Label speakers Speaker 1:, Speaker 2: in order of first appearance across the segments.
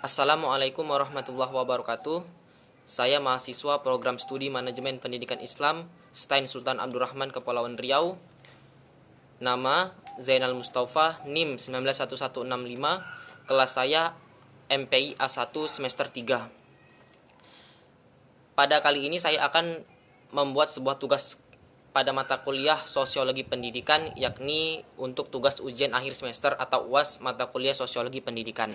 Speaker 1: Assalamualaikum warahmatullahi wabarakatuh. Saya mahasiswa program studi manajemen pendidikan Islam STAIN Sultan Abdurrahman Kepulauan Riau. Nama Zainal Mustafa, NIM 191165. Kelas saya MPI A1 semester 3. Pada kali ini saya akan membuat sebuah tugas pada mata kuliah Sosiologi Pendidikan, yakni untuk tugas ujian akhir semester atau UAS mata kuliah Sosiologi Pendidikan.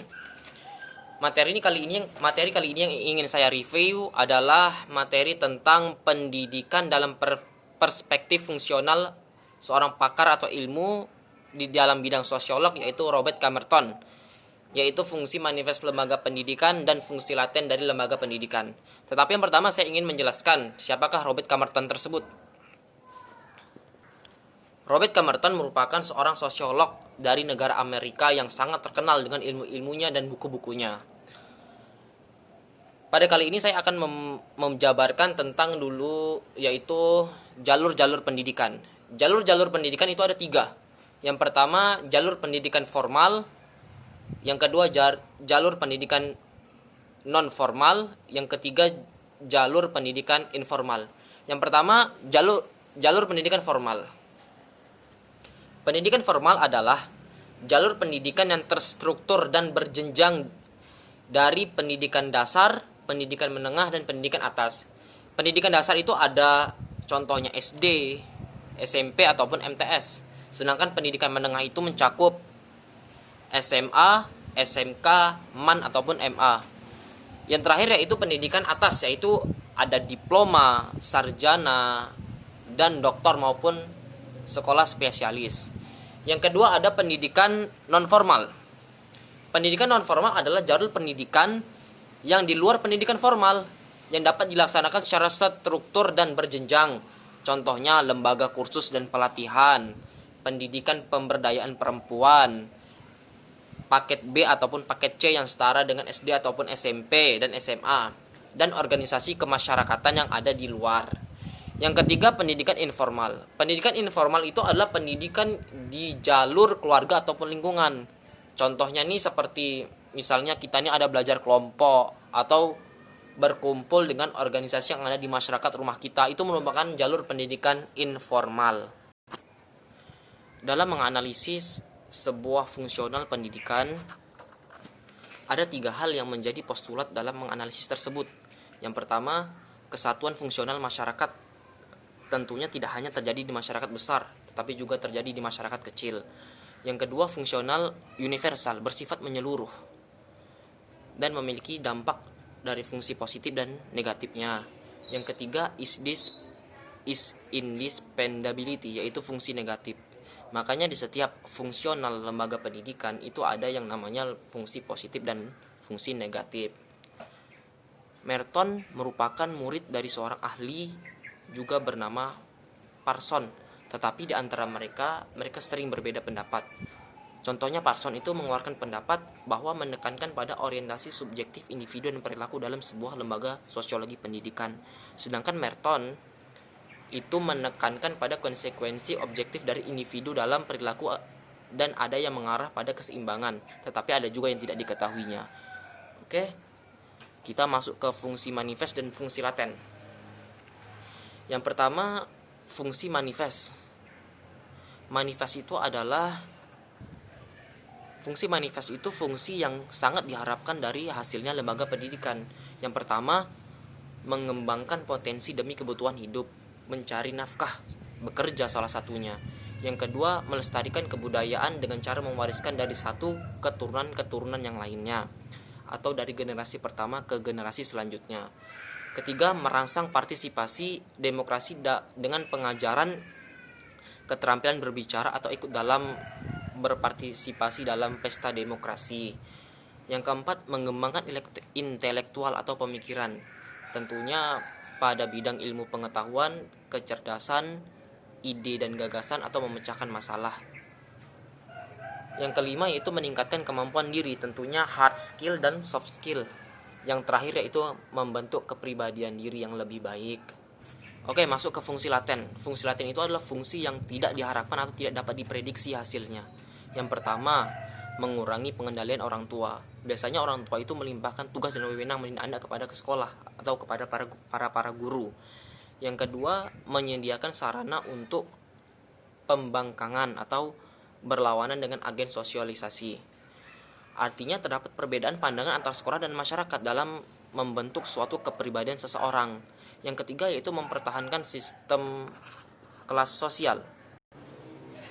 Speaker 1: Materi kali ini yang ingin saya review adalah materi tentang pendidikan dalam perspektif fungsional seorang pakar atau ilmu di dalam bidang sosiolog, yaitu Robert Camerton, yaitu fungsi manifest lembaga pendidikan dan fungsi laten dari lembaga pendidikan. Tetapi yang pertama saya ingin menjelaskan siapakah Robert Camerton tersebut. Robert Camerton merupakan seorang sosiolog dari negara Amerika yang sangat terkenal dengan ilmu-ilmunya dan buku-bukunya. Pada kali ini saya akan menjabarkan tentang dulu, yaitu jalur-jalur pendidikan. Jalur-jalur pendidikan itu ada 3. Yang pertama, jalur pendidikan formal. Yang kedua, jalur pendidikan non-formal. Yang ketiga, jalur pendidikan informal. Yang pertama, jalur pendidikan formal. Pendidikan formal adalah jalur pendidikan yang terstruktur dan berjenjang dari pendidikan dasar, pendidikan menengah, dan pendidikan atas. Pendidikan dasar itu ada contohnya SD, SMP, ataupun MTS. Sedangkan pendidikan menengah itu mencakup SMA, SMK, MAN, ataupun MA. Yang terakhir yaitu pendidikan atas, yaitu ada diploma, sarjana, dan doktor maupun sekolah spesialis. Yang kedua ada pendidikan non-formal. Pendidikan non-formal adalah jalur pendidikan yang di luar pendidikan formal, yang dapat dilaksanakan secara struktur dan berjenjang. Contohnya lembaga kursus dan pelatihan, pendidikan pemberdayaan perempuan, paket B ataupun paket C yang setara dengan SD ataupun SMP dan SMA, dan organisasi kemasyarakatan yang ada di luar. Yang ketiga, pendidikan informal. Pendidikan informal itu adalah pendidikan di jalur keluarga ataupun lingkungan. Contohnya nih seperti misalnya kita ini ada belajar kelompok atau berkumpul dengan organisasi yang ada di masyarakat rumah kita. Itu merupakan jalur pendidikan informal. Dalam menganalisis sebuah fungsional pendidikan, ada 3 hal yang menjadi postulat dalam menganalisis tersebut. Yang pertama, kesatuan fungsional masyarakat. Tentunya tidak hanya terjadi di masyarakat besar, tetapi juga terjadi di masyarakat kecil. Yang kedua, fungsional universal, bersifat menyeluruh dan memiliki dampak dari fungsi positif dan negatifnya. Yang ketiga, is indispensability, yaitu fungsi negatif. Makanya di setiap fungsional lembaga pendidikan itu ada yang namanya fungsi positif dan fungsi negatif. Merton merupakan murid dari seorang ahli juga bernama Parson, tetapi di antara mereka sering berbeda pendapat. Contohnya Parson itu mengeluarkan pendapat bahwa menekankan pada orientasi subjektif individu dan perilaku dalam sebuah lembaga sosiologi pendidikan. Sedangkan Merton itu menekankan pada konsekuensi objektif dari individu dalam perilaku dan ada yang mengarah pada keseimbangan, tetapi ada juga yang tidak diketahuinya. Oke, kita masuk ke fungsi manifest dan fungsi laten. Yang pertama, fungsi manifest. Manifest itu fungsi yang sangat diharapkan dari hasilnya lembaga pendidikan. Yang pertama, mengembangkan potensi demi kebutuhan hidup, mencari nafkah, bekerja salah satunya. Yang kedua, melestarikan kebudayaan dengan cara mewariskan dari satu keturunan yang lainnya, atau dari generasi pertama ke generasi selanjutnya. Ketiga, merangsang partisipasi demokrasi dengan pengajaran keterampilan berbicara atau ikut dalam berpartisipasi dalam pesta demokrasi. Yang keempat, mengembangkan intelektual atau pemikiran, tentunya pada bidang ilmu pengetahuan, kecerdasan, ide dan gagasan atau memecahkan masalah. Yang kelima yaitu meningkatkan kemampuan diri, tentunya hard skill dan soft skill. Yang terakhir yaitu membentuk kepribadian diri yang lebih baik. Oke, masuk ke fungsi laten. Fungsi laten itu adalah fungsi yang tidak diharapkan atau tidak dapat diprediksi hasilnya. Yang pertama, mengurangi pengendalian orang tua. Biasanya orang tua itu melimpahkan tugas dan wewenang mendidik anak kepada ke sekolah atau kepada para guru. Yang kedua, menyediakan sarana untuk pembangkangan atau berlawanan dengan agen sosialisasi. Artinya terdapat perbedaan pandangan antara sekolah dan masyarakat dalam membentuk suatu kepribadian seseorang. Yang ketiga yaitu mempertahankan sistem kelas sosial.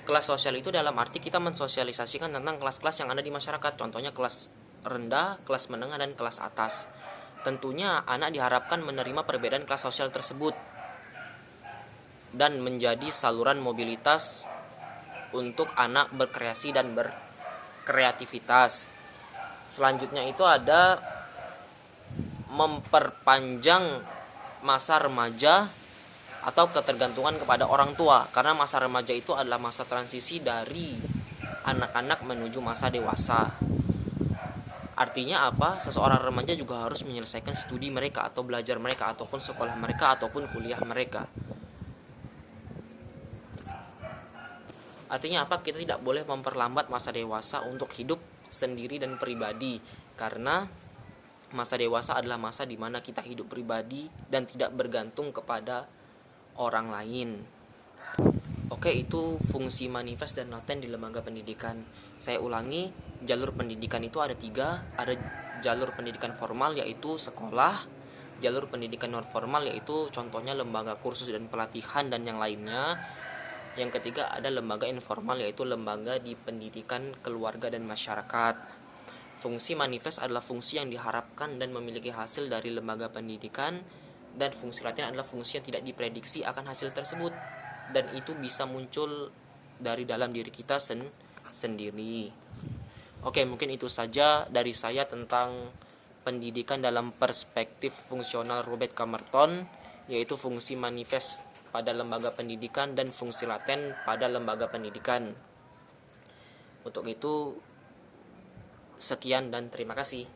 Speaker 1: Kelas sosial itu dalam arti kita mensosialisasikan tentang kelas-kelas yang ada di masyarakat. Contohnya kelas rendah, kelas menengah, dan kelas atas. Tentunya anak diharapkan menerima perbedaan kelas sosial tersebut dan menjadi saluran mobilitas untuk anak berkreasi dan berkreativitas. Selanjutnya itu ada memperpanjang masa remaja atau ketergantungan kepada orang tua, karena masa remaja itu adalah masa transisi dari anak-anak menuju masa dewasa. Artinya apa? Seseorang remaja juga harus menyelesaikan studi mereka atau belajar mereka ataupun sekolah mereka ataupun kuliah mereka. Artinya apa? Kita tidak boleh memperlambat masa dewasa untuk hidup sendiri dan pribadi, karena masa dewasa adalah masa di mana kita hidup pribadi dan tidak bergantung kepada orang lain. Oke, itu fungsi manifest dan laten di lembaga pendidikan. Saya ulangi, jalur pendidikan itu ada 3. Ada jalur pendidikan formal yaitu sekolah, jalur pendidikan non formal yaitu contohnya lembaga kursus dan pelatihan dan yang lainnya. Yang ketiga ada lembaga informal yaitu lembaga di pendidikan keluarga dan masyarakat. Fungsi manifest adalah fungsi yang diharapkan dan memiliki hasil dari lembaga pendidikan, dan fungsi laten adalah fungsi yang tidak diprediksi akan hasil tersebut, dan itu bisa muncul dari dalam diri kita sendiri. Oke, mungkin itu saja dari saya tentang pendidikan dalam perspektif fungsional Robert Camerton, yaitu fungsi manifest pada lembaga pendidikan dan fungsi laten pada lembaga pendidikan. Untuk itu sekian dan terima kasih.